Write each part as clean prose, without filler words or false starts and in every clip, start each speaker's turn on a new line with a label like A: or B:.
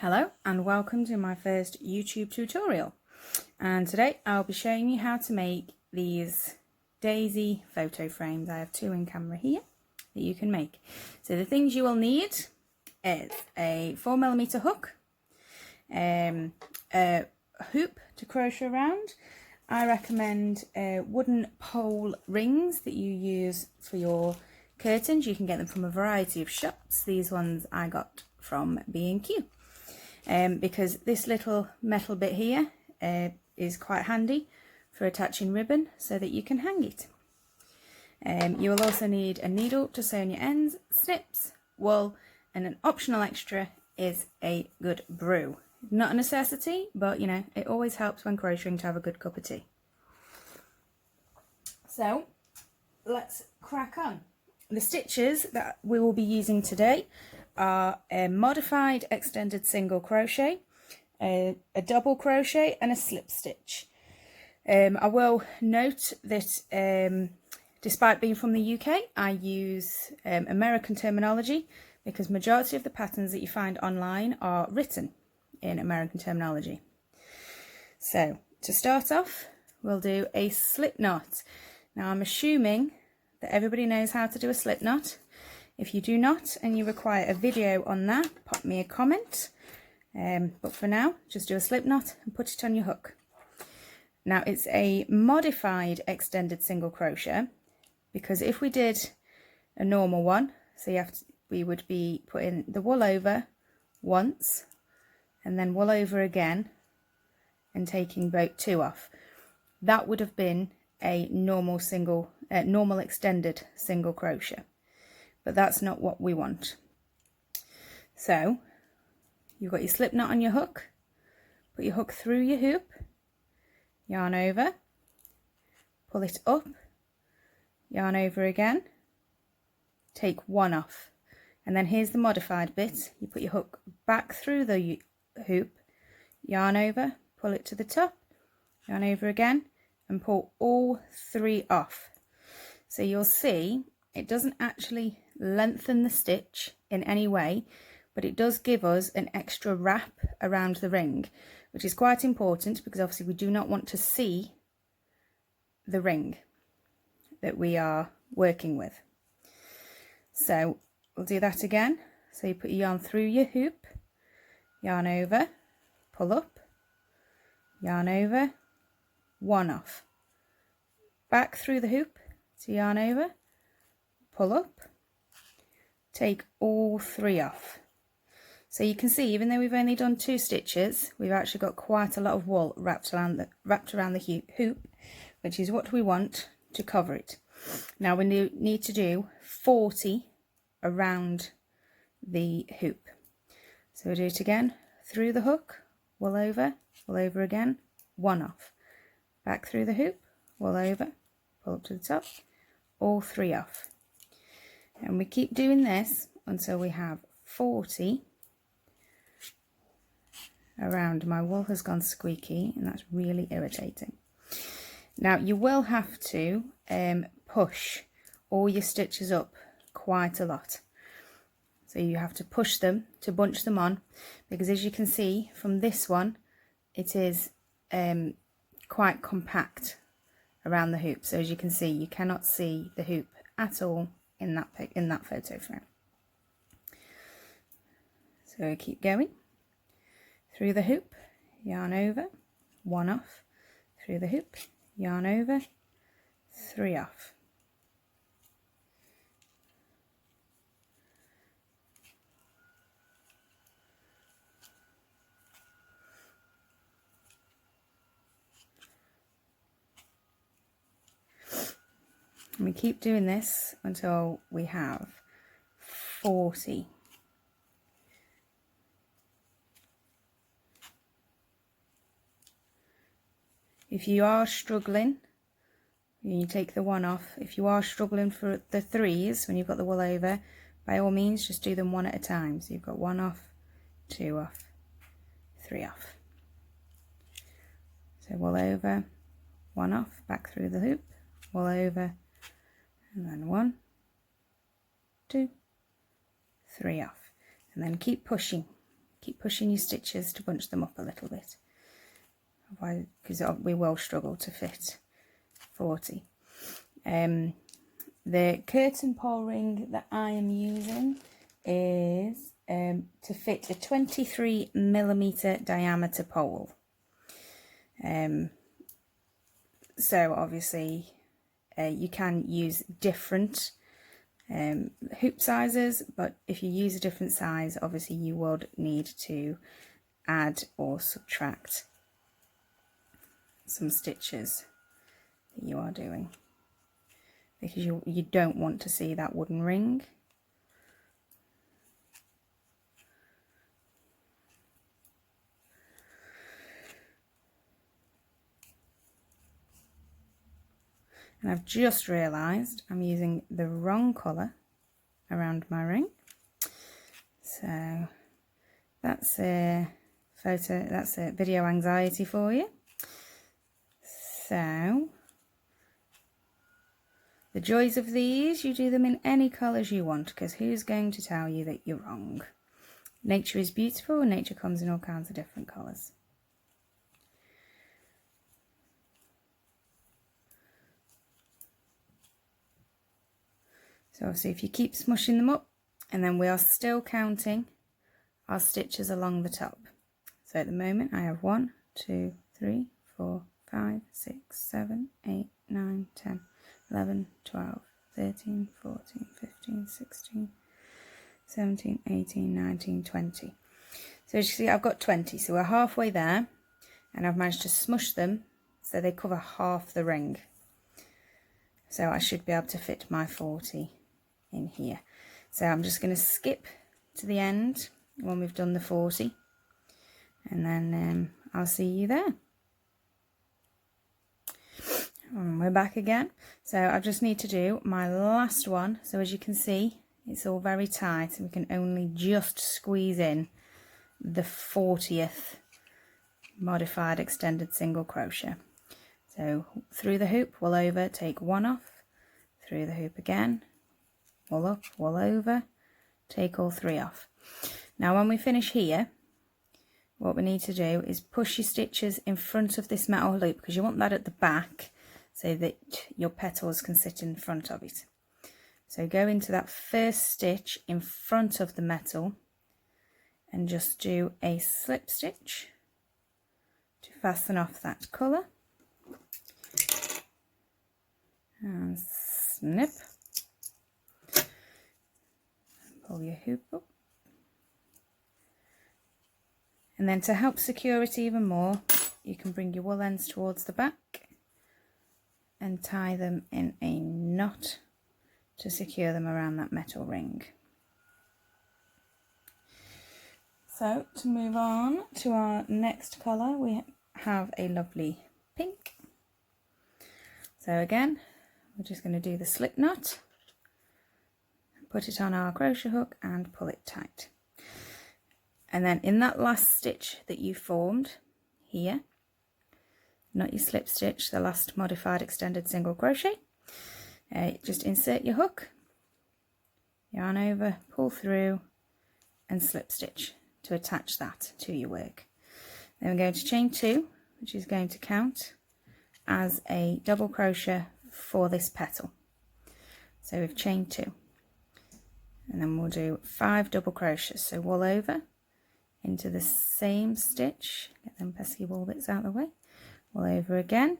A: Hello and welcome to my first YouTube tutorial, and today I'll be showing you how to make these daisy photo frames. I have two in camera here that you can make. So the things you will need is a 4mm hook, a hoop to crochet around. I recommend wooden pole rings that you use for your curtains. You can get them from a variety of shops. These ones I got from B&Q. Because this little metal bit here is quite handy for attaching ribbon so that you can hang it. You will also need a needle to sew on your ends, snips, wool, and an optional extra is a good brew. Not a necessity, but you know, it always helps when crocheting to have a good cup of tea. So let's crack on. The stitches that we will be using today are a modified extended single crochet, a double crochet and a slip stitch. I will note that despite being from the UK, I use American terminology because majority of the patterns that you find online are written in American terminology. So to start off, we'll do a slip knot. Now I'm assuming that everybody knows how to do a slip knot. If you do not and you require a video on that, pop me a comment. But for now, just do a slip knot and put it on your hook. Now it's a modified extended single crochet because if we did a normal one, so we would be putting the wool over once and then wool over again and taking both two off. That would have been a normal extended single crochet. But that's not what we want. So you've got your slip knot on your hook, put your hook through your hoop, yarn over, pull it up, yarn over again, take one off, and then here's the modified bit. You put your hook back through the hoop, yarn over, pull it to the top, yarn over again, and pull all three off. So you'll see it doesn't actually lengthen the stitch in any way, but it does give us an extra wrap around the ring, which is quite important because obviously we do not want to see the ring that we are working with. So we'll do that again. So you put your yarn through your hoop, yarn over, pull up, yarn over, one off, back through the hoop to yarn over, pull up, take all three off. So you can see, even though we've only done 2 stitches, we've actually got quite a lot of wool wrapped around the hoop, which is what we want to cover it. Now we need to do 40 around the hoop. So we'll do it again, through the hook, wool over again, one off, back through the hoop, wool over, pull up to the top, all three off. And we keep doing this until we have 40 around. My wool has gone squeaky and that's really irritating. Now you will have to push all your stitches up quite a lot. So you have to push them to bunch them on, because as you can see from this one, it is quite compact around the hoop. So as you can see, you cannot see the hoop at all in that photo frame. So we keep going through the hoop, yarn over, one off, through the hoop, yarn over, three off. And we keep doing this until we have 40. If you are struggling, you take the one off. If you are struggling for the threes when you've got the wool over, by all means just do them one at a time. So you've got one off, two off, three off. So wool over, one off, back through the hoop, wool over, and then 1, 2, 3 off, and then keep pushing, keep pushing your stitches to bunch them up a little bit, because we will struggle to fit 40. The curtain pole ring that I am using is to fit a 23mm diameter pole. So obviously you can use different hoop sizes, but if you use a different size, obviously you would need to add or subtract some stitches that you are doing, because you don't want to see that wooden ring. And I've just realised I'm using the wrong colour around my ring. So that's a photo, that's a video anxiety for you. So the joys of these, you do them in any colours you want, because who's going to tell you that you're wrong? Nature is beautiful and nature comes in all kinds of different colours. So obviously if you keep smushing them up, and then we are still counting our stitches along the top. So at the moment I have 1, 2, 3, 4, 5, 6, 7, 8, 9, 10, 11, 12, 13, 14, 15, 16, 17, 18, 19, 20. So as you see, I've got 20, so we're halfway there, and I've managed to smush them so they cover half the ring. So I should be able to fit my 40 in here. So I'm just going to skip to the end when we've done the 40, and then I'll see you there. And we're back again. So I just need to do my last one. So as you can see, it's all very tight, and we can only just squeeze in the 40th modified extended single crochet. So through the hoop, wool over, take 1 off, through the hoop again, wool up, wool over, take all 3 off. Now when we finish here, what we need to do is push your stitches in front of this metal loop, because you want that at the back so that your petals can sit in front of it. So go into that first stitch in front of the metal and just do a slip stitch to fasten off that colour, and snip, pull your hoop up, and then to help secure it even more, you can bring your wool ends towards the back and tie them in a knot to secure them around that metal ring. So to move on to our next colour, we have a lovely pink. So again, we're just going to do the slip knot, put it on our crochet hook and pull it tight. And then in that last stitch that you formed here, not your slip stitch, the last modified extended single crochet, just insert your hook, yarn over, pull through and slip stitch to attach that to your work. Then we're going to chain 2, which is going to count as a double crochet for this petal. So we've chained 2, and then we'll do 5 double crochets. So wool over into the same stitch, get them pesky wool bits out of the way, wool over again,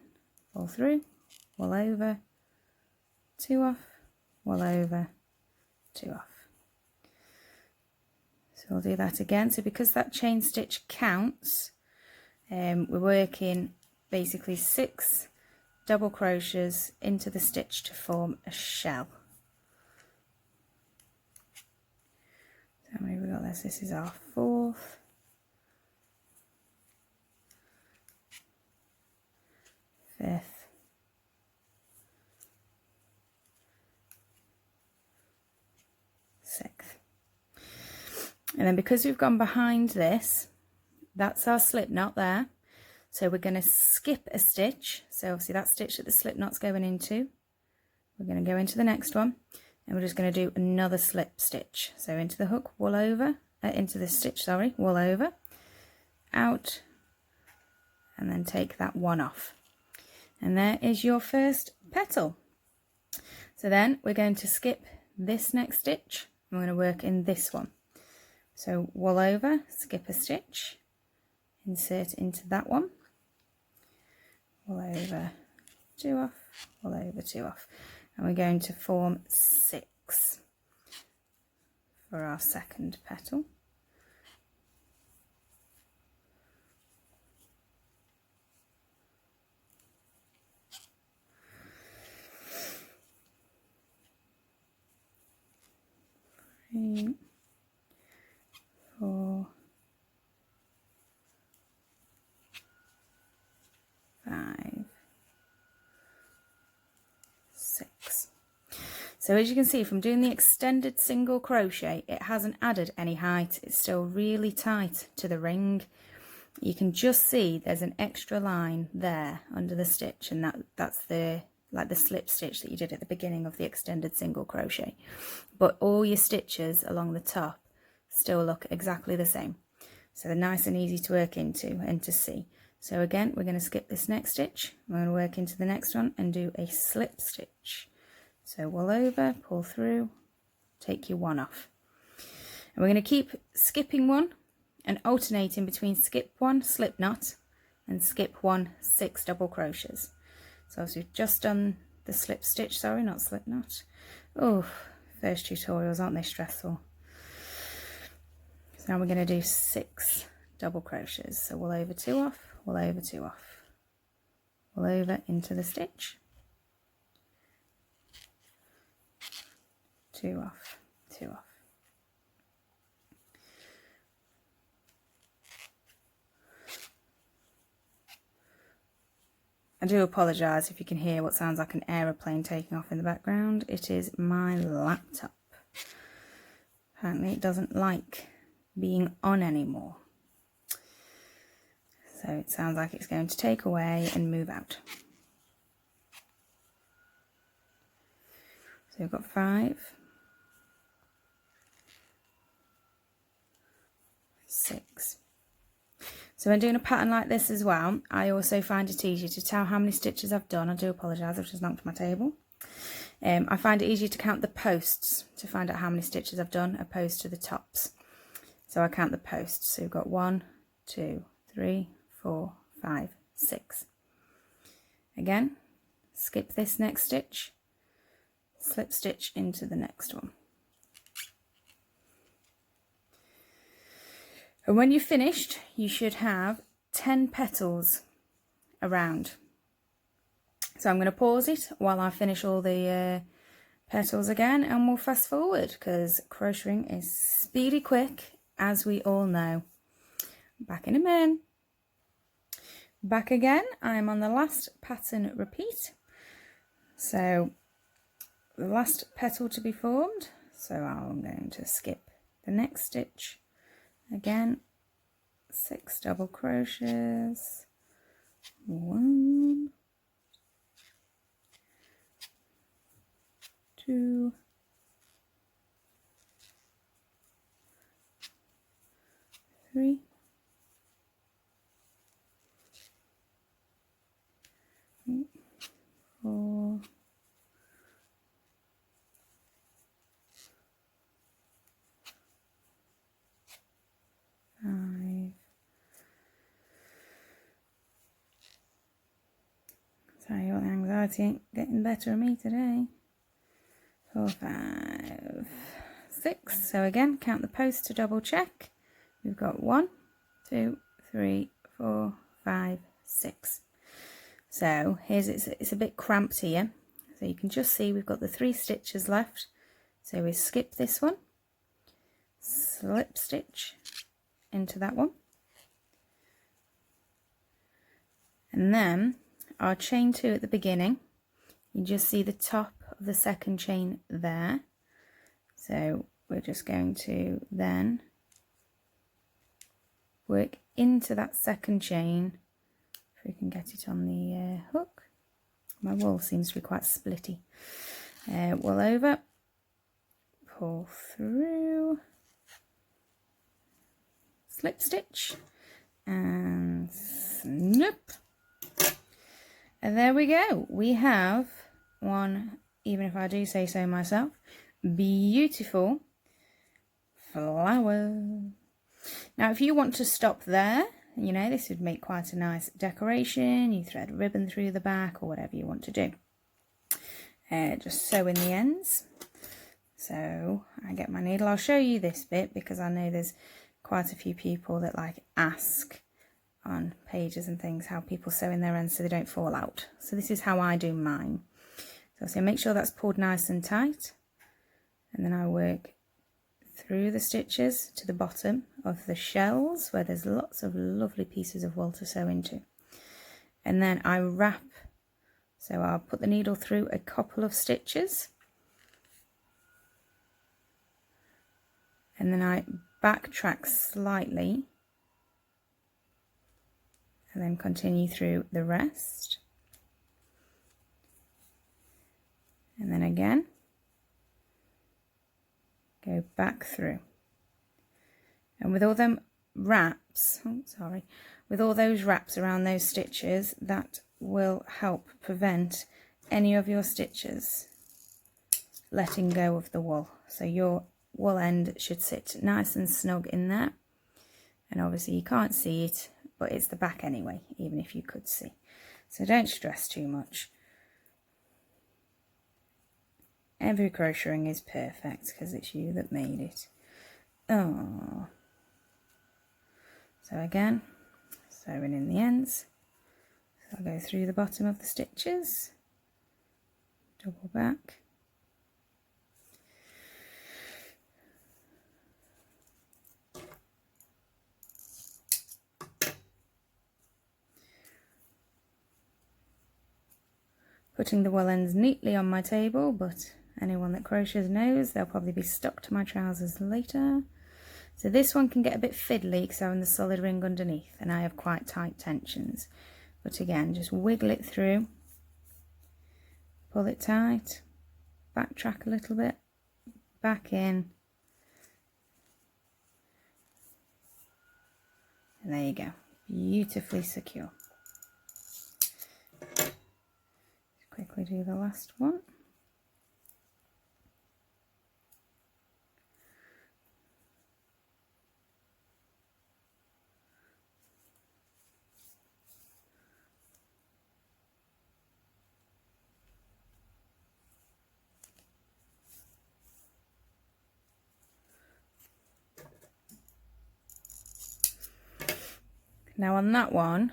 A: pull through, wool over, 2 off, wool over, 2 off. So we'll do that again. So because that chain stitch counts, we're working basically 6 double crochets into the stitch to form a shell. So how many have we got this? This is our 4th, 5th, 6th. And then because we've gone behind this, that's our slip knot there. So we're going to skip a stitch. So obviously that stitch that the slip knot's going into, we're going to go into the next one, and we're just going to do another slip stitch. So into the hook, wool over, into this stitch, sorry, wool over, out, and then take that one off. And there is your first petal. So then we're going to skip this next stitch. I'm going to work in this one. So wool over, skip a stitch, insert into that one, wool over, 2 off, wool over, 2 off, and we're going to form 6 for our second petal. Three, 4, 5, 6. So as you can see from doing the extended single crochet, it hasn't added any height. It's still really tight to the ring. You can just see there's an extra line there under the stitch, and that's the slip stitch that you did at the beginning of the extended single crochet. But all your stitches along the top still look exactly the same. So they're nice and easy to work into and to see. So again, we're going to skip this next stitch. I'm going to work into the next one and do a slip stitch. So wool over, pull through, take your one off. And we're going to keep skipping one and alternating between skip one, slip knot, and skip one, 6 double crochets. So as we've just done the slip stitch, sorry, not slip knot. Oh, first tutorials, aren't they stressful? So now we're going to do 6 double crochets. So wool over, 2 off, wool over, 2 off, wool over into the stitch, 2 off, 2 off. I do apologise if you can hear what sounds like an aeroplane taking off in the background. It is my laptop. Apparently it doesn't like being on anymore. So it sounds like it's going to take away and move out. So we've got 5, 6. So when doing a pattern like this as well, I also find it easier to tell how many stitches I've done. I do apologise, I've just knocked my table. I find it easier to count the posts to find out how many stitches I've done opposed to the tops. So I count the posts. So we've got 1, 2, 3, 4, 5, 6. Again, skip this next stitch, slip stitch into the next one. And when you're finished, you should have 10 petals around. So I'm going to pause it while I finish all the petals again, and we'll fast forward because crocheting is speedy quick, as we all know. Back in a minute. Back again, I'm on the last pattern repeat. So the last petal to be formed, so I'm going to skip the next stitch. Again, 6 double crochets, 1, 2, 3, 4, 5. Tell you what, the anxiety ain't getting better of me today. 4, 5, 6. So again, count the posts to double check. We've got 1, 2, 3, 4, 5, 6. So here's it's a bit cramped here. So you can just see we've got the 3 stitches left. So we skip this one, slip stitch into that one, and then our chain 2 at the beginning, you just see the top of the second chain there. So we're just going to then work into that second chain. If we can get it on the hook. My wool seems to be quite splitty. Wool over, pull through, slip stitch and snip. And there we go. We have one, even if I do say so myself, beautiful flower. Now if you want to stop there, you know, this would make quite a nice decoration. You thread a ribbon through the back or whatever you want to do. Just sew in the ends. So I get my needle. I'll show you this bit because I know there's quite a few people that like ask on pages and things how people sew in their ends so they don't fall out. So this is how I do mine. So make sure that's pulled nice and tight, and then I work through the stitches to the bottom of the shells where there's lots of lovely pieces of wool to sew into, and then I wrap. So I'll put the needle through a couple of stitches, and then I backtrack slightly and then continue through the rest, and then again go back through. And with all them wraps, with all those wraps around those stitches, that will help prevent any of your stitches letting go of the wool. So your wool end should sit nice and snug in there, and obviously you can't see it, but it's the back anyway, even if you could see. So don't stress too much. Every crocheting is perfect because it's you that made it. Oh. So again, sewing in the ends. So I'll go through the bottom of the stitches, double back, putting the wool ends neatly on my table, but anyone that crochets knows they'll probably be stuck to my trousers later. So this one can get a bit fiddly because I'm in the solid ring underneath and I have quite tight tensions. But again, just wiggle it through, pull it tight, backtrack a little bit, back in, and there you go, beautifully secure. Quickly do the last one. Now on that one,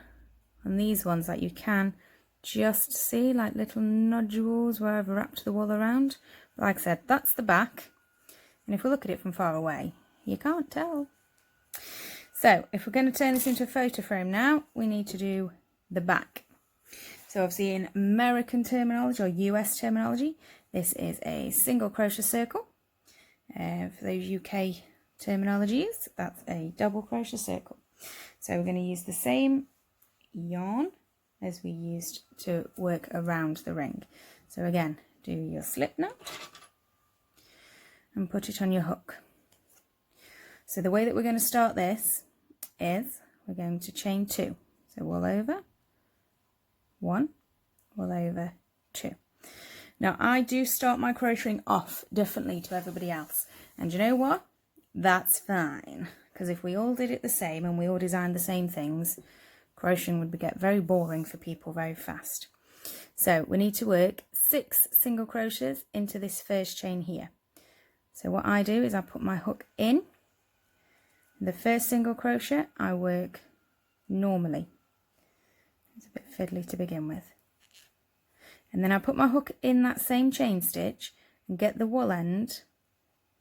A: on these ones that you can just see like little nodules where I've wrapped the wool around. But like I said, that's the back, and if we look at it from far away, you can't tell. So if we're going to turn this into a photo frame now, we need to do the back. So obviously in American terminology or US terminology, this is a single crochet circle. For those UK terminologies, that's a double crochet circle. So we're going to use the same yarn as we used to work around the ring. So again, do your slip knot and put it on your hook. So the way that we're going to start this is we're going to chain 2. So wool over 1, wool over 2. Now I do start my crocheting off differently to everybody else, and you know what? That's fine, because if we all did it the same and we all designed the same things, crocheting would get very boring for people very fast. So we need to work 6 single crochets into this first chain here. So what I do is I put my hook in the first single crochet. I work normally. It's a bit fiddly to begin with. And then I put my hook in that same chain stitch and get the wool end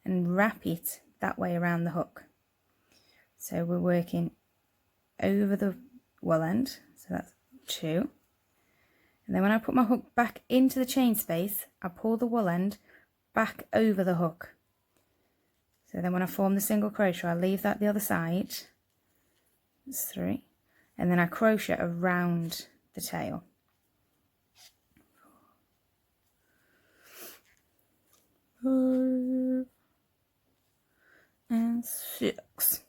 A: and wrap it that way around the hook. So we're working over the wool end, so that's 2. And then when I put my hook back into the chain space, I pull the wool end back over the hook. So then when I form the single crochet, I leave that the other side. That's 3. And then I crochet around the tail. 5 and 6.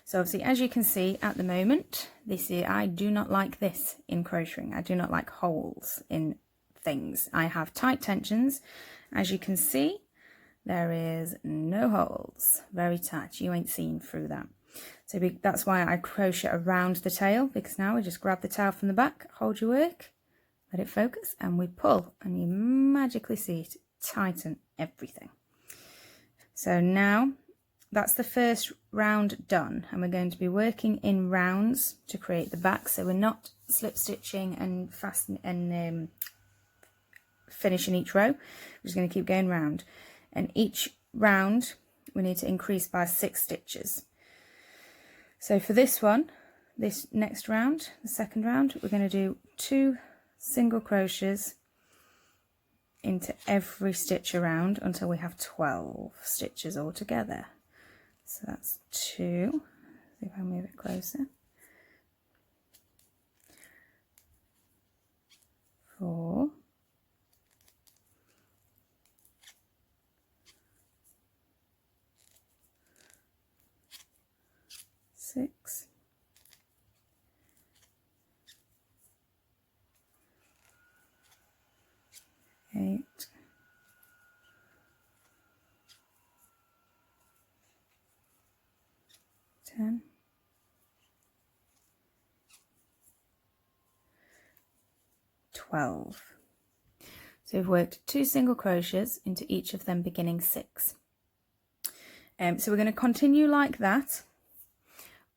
A: So obviously, as you can see at the moment, I do not like this in crocheting. I do not like holes in things. I have tight tensions. As you can see, there is no holes. Very tight. You ain't seen through that. So that's why I crochet around the tail, because now we just grab the tail from the back, hold your work, let it focus, and we pull, and you magically see it tighten everything. So now that's the first round done, and we're going to be working in rounds to create the back. So we're not slip stitching and finishing each row. We're just going to keep going round, and each round we need to increase by 6 stitches. So for this one, this next round, the second round, we're going to do 2 single crochets into every stitch around until we have 12 stitches all together. So that's 2. See if I move it closer. 4. 6. 8. 10. 12. So we've worked 2 single crochets into each of them beginning 6. So we're going to continue like that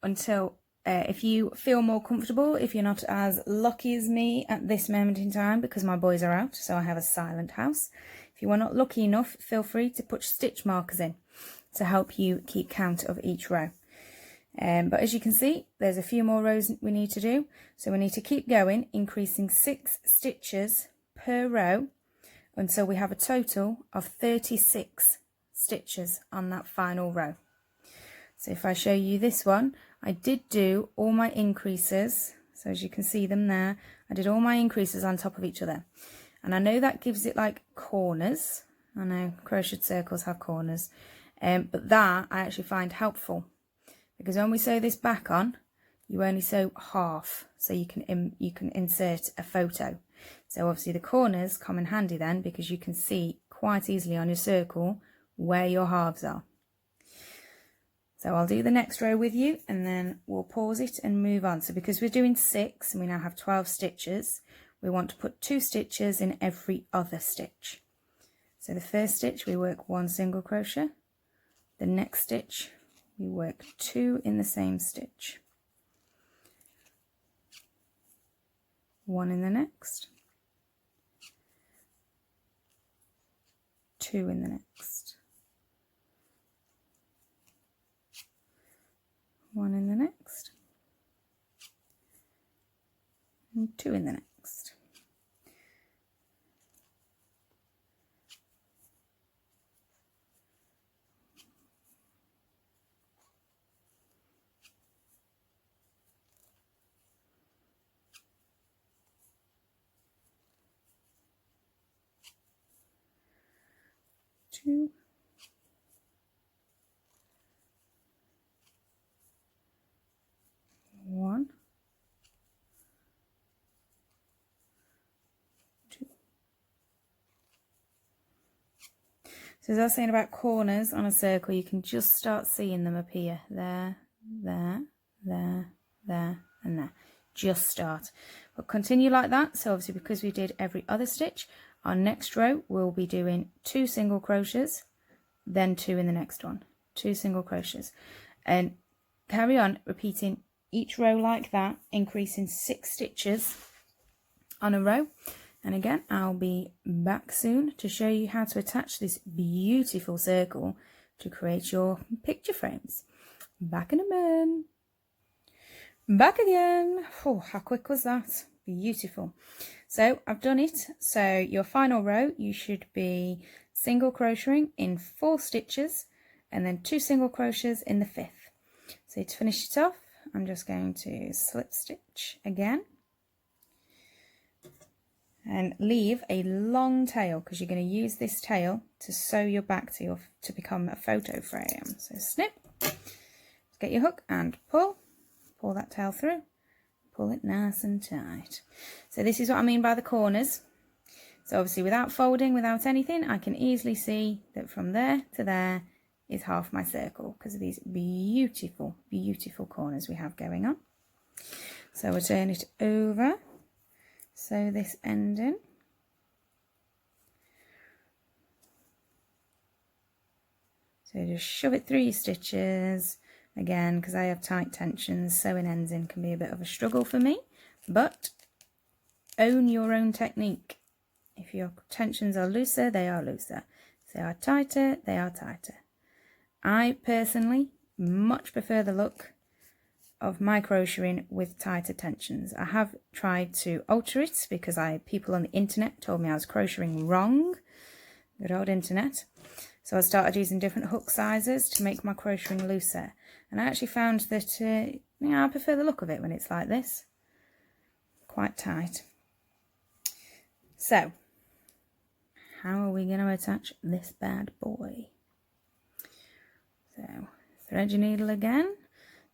A: until if you feel more comfortable, if you're not as lucky as me at this moment in time, because my boys are out, so I have a silent house. If you are not lucky enough, feel free to put stitch markers in to help you keep count of each row. But as you can see, there's a few more rows we need to do, so we need to keep going, increasing 6 stitches per row until we have a total of 36 stitches on that final row. So if I show you this one, I did do all my increases, so as you can see them there, I did all my increases on top of each other, and I know that gives it like corners. I know crochet circles have corners, but that I actually find helpful, because when we sew this back on, you only sew half, so you can insert a photo. So obviously the corners come in handy then, because you can see quite easily on your circle where your halves are. So I'll do the next row with you, and then we'll pause it and move on. So because we're doing 6 and we now have 12 stitches, we want to put 2 stitches in every other stitch. So the first stitch we work 1 single crochet, the next stitch we work 2 in the same stitch, 1 in the next, 2 in the next, 1 in the next, and 2 in the next. Two, 1, 2. So as I was saying about corners on a circle, you can just start seeing them appear there, there, there, there, and there. Just start. But continue like that. So obviously because we did every other stitch, our next row we'll be doing 2 single crochets, then 2 in the next one, 2 single crochets, and carry on repeating each row like that, increasing 6 stitches on a row. And again, I'll be back soon to show you how to attach this beautiful circle to create your picture frames. Back in a minute. Back again. Oh, how quick was that? Beautiful. So I've done it. So your final row, you should be single crocheting in 4 stitches and then 2 single crochets in the 5th. So to finish it off, I'm just going to slip stitch again and leave a long tail, because you're going to use this tail to sew your back to become a photo frame. So snip, get your hook and pull that tail through, pull it nice and tight. So this is what I mean by the corners. So obviously without folding, without anything, I can easily see that from there to there is half my circle because of these beautiful, beautiful corners we have going on. So we'll turn it over, sew this end in. So just shove it through your stitches. Again, because I have tight tensions, sewing ends in can be a bit of a struggle for me, but own your own technique. If your tensions are looser, they are looser. If they are tighter, they are tighter. I personally much prefer the look of my crocheting with tighter tensions. I have tried to alter it because people on the internet told me I was crocheting wrong. Good old internet. So I started using different hook sizes to make my crocheting looser. And I actually found that I prefer the look of it when it's like this. Quite tight. So, how are we going to attach this bad boy? So, thread your needle again.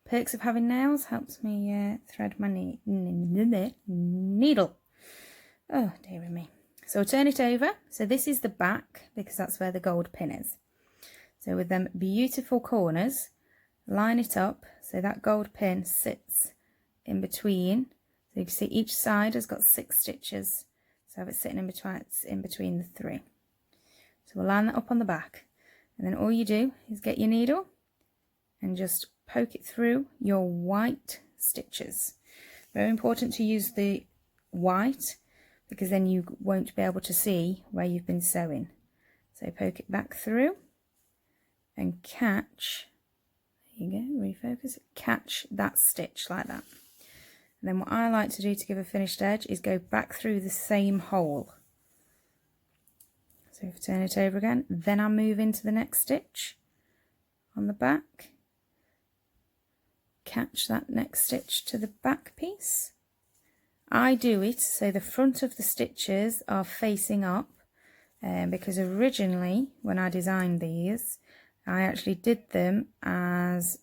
A: Perks of having nails helps me thread my needle. Oh, dearie me. So turn it over. So this is the back because that's where the gold pin is. So with them beautiful corners, line it up so that gold pin sits in between. So you can see each side has got 6 stitches. So have it sitting in between the 3. So we'll line that up on the back. And then all you do is get your needle and just poke it through your white stitches. Very important to use the white because then you won't be able to see where you've been sewing. So poke it back through and catch, there you go, refocus, catch that stitch like that. And then what I like to do to give a finished edge is go back through the same hole. So if I turn it over again, then I move into the next stitch on the back, catch that next stitch to the back piece. I do it so the front of the stitches are facing up because originally when I designed these I actually did them as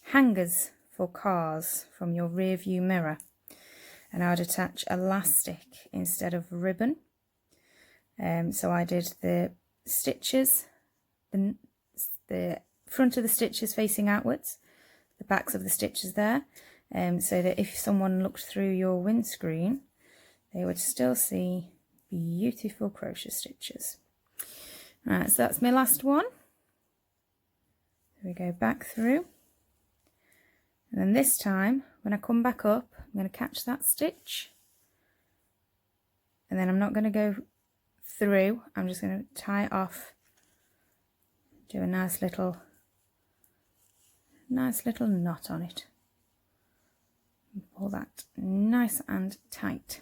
A: hangers for cars from your rear view mirror, and I would attach elastic instead of ribbon. So I did the stitches, the front of the stitches facing outwards, the backs of the stitches there, so that if someone looked through your windscreen they would still see beautiful crochet stitches. Right, so that's my last one. So we go back through, and then this time when I come back up I'm going to catch that stitch, and then I'm not going to go through, I'm just going to tie it off, do a nice little knot on it, and pull that nice and tight,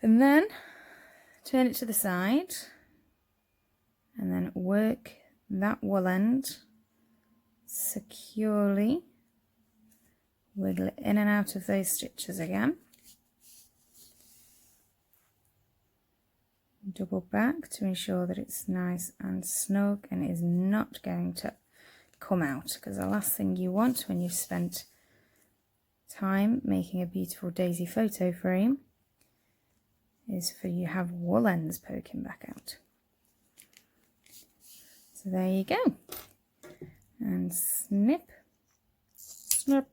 A: and then turn it to the side and then work that wool end securely, wiggle it in and out of those stitches again, double back to ensure that it's nice and snug and is not going to come out, because the last thing you want when you've spent time making a beautiful daisy photo frame is for you have wool ends poking back out. So there you go, and snip, snip,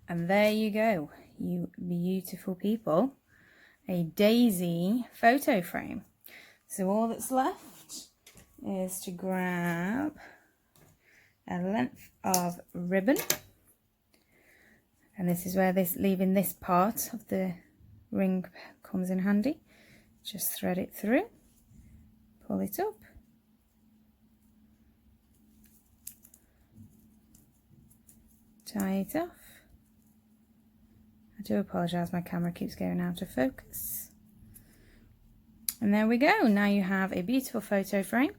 A: and there you go, you beautiful people, a daisy photo frame. So all that's left is to grab a length of ribbon, and this is where leaving this part of the ring comes in handy. Just thread it through, pull it up, tie it off. I do apologise, my camera keeps going out of focus. And there we go, now you have a beautiful photo frame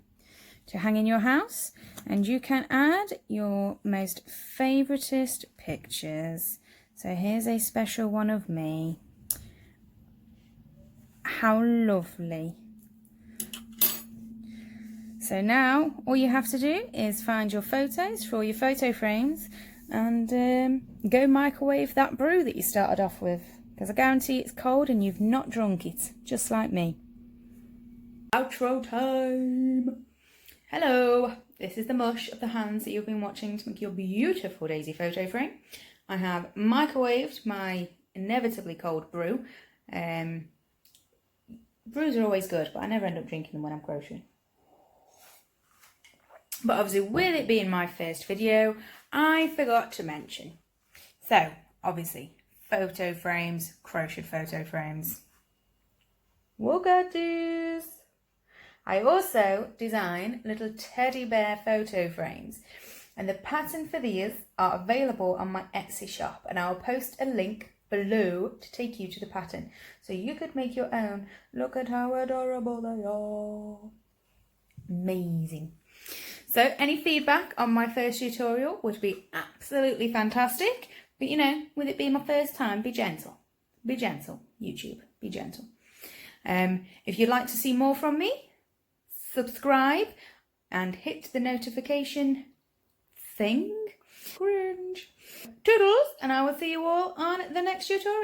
A: to hang in your house, and you can add your most favouriteest pictures. So here's a special one of me. How lovely. So now all you have to do is find your photos for all your photo frames and go microwave that brew that you started off with, because I guarantee it's cold and you've not drunk it, just like me. Outro time! Hello, this is the mush of the hands that you've been watching to make your beautiful daisy photo frame. I have microwaved my inevitably cold brew. Brews are always good, but I never end up drinking them when I'm crocheting. But obviously, with it being my first video, I forgot to mention. So, obviously, photo frames, crocheted photo frames. We'll get these. I also design little teddy bear photo frames, and the pattern for these are available on my Etsy shop, and I'll post a link below to take you to the pattern so you could make your own. Look at how adorable they are. Amazing. So any feedback on my first tutorial would be absolutely fantastic, but you know, with it being my first time, be gentle. Be gentle, YouTube, be gentle. If you'd like to see more from me, subscribe and hit the notification thing. Cringe. Toodles, and I will see you all on the next tutorial.